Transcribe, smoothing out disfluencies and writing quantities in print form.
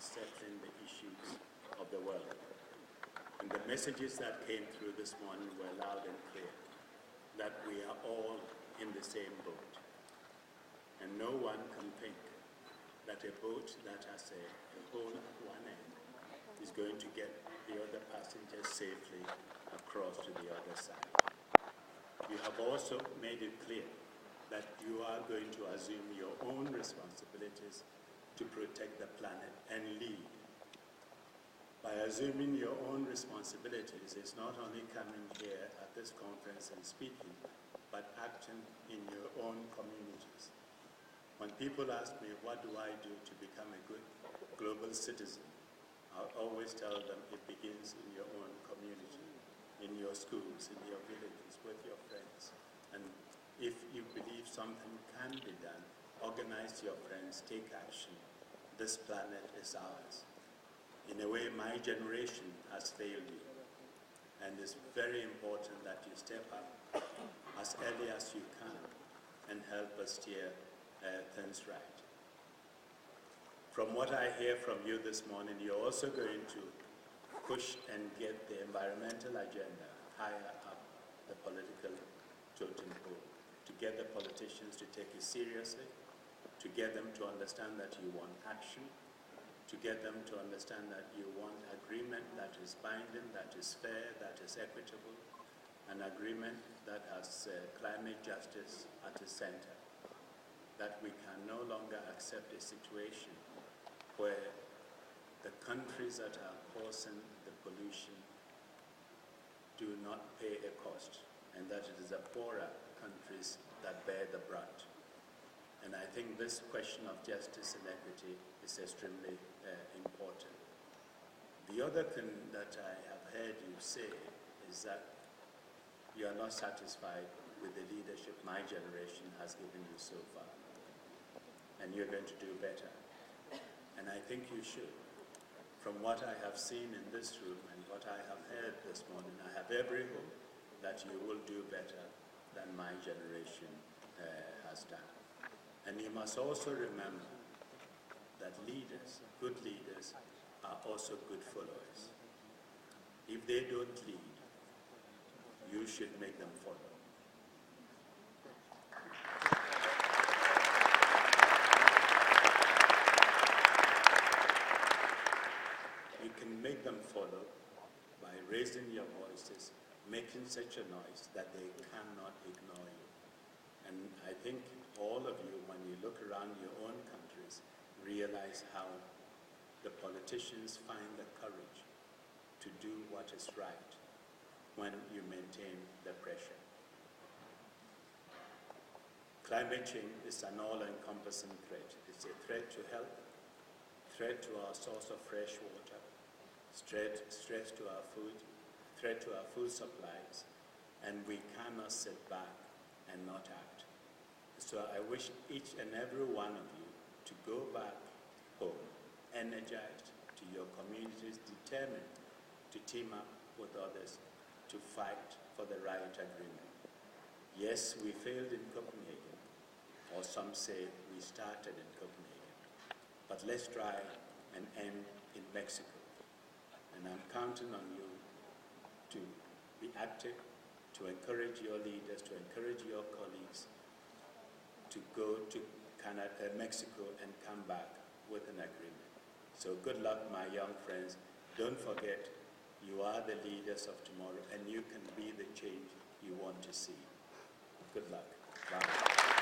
settling the issues of the world. And the messages that came through this morning were loud and clear, that we are all in the same boat. And no one can think that a boat that has a hole at one end is going to get the other passengers safely across to the other side. You have also made it clear that you are going to assume your own responsibilities to protect the planet and lead. By assuming your own responsibilities, it's not only coming here at this conference and speaking, but acting in your own communities. When people ask me, what do I do to become a good global citizen, I always tell them it begins in your own community, in your schools, in your villages, with your friends. And if you believe something can be done, organize your friends, take action. This planet is ours. In a way, my generation has failed you. And it's very important that you step up as early as you can and help us steer things right. From what I hear from you this morning, you're also going to push and get the environmental agenda higher up the political totem pole, to get the politicians to take it seriously, to get them to understand that you want action, to get them to understand that you want agreement that is binding, that is fair, that is equitable, an agreement that has climate justice at its center, that we can no longer accept a situation where the countries that are causing the pollution do not pay a cost, and that it is the poorer countries that bear the brunt. And I think this question of justice and equity is extremely important. The other thing that I have heard you say is that you are not satisfied with the leadership my generation has given you so far, and you're going to do better. And I think you should. From what I have seen in this room and what I have heard this morning, I have every hope that you will do better than my generation has done. And you must also remember that leaders, good leaders, are also good followers. If they don't lead, you should make them follow. You can make them follow by raising your voices, making such a noise that they cannot ignore you. And I think all of you, when you look around your own countries, realize how the politicians find the courage to do what is right when you maintain the pressure. Climate change is an all-encompassing threat. It's a threat to health, threat to our source of fresh water, threat to our food, threat to our food supplies, and we cannot sit back and not act. So I wish each and every one of you to go back home, energized, to your communities, determined to team up with others to fight for the right agreement. Yes, we failed in Copenhagen, or some say we started in Copenhagen, but let's try and end in Mexico. And I'm counting on you to be active, to encourage your leaders, to encourage your colleagues to go to Mexico and come back with an agreement. So good luck, my young friends. Don't forget, you are the leaders of tomorrow, and you can be the change you want to see. Good luck. Bye.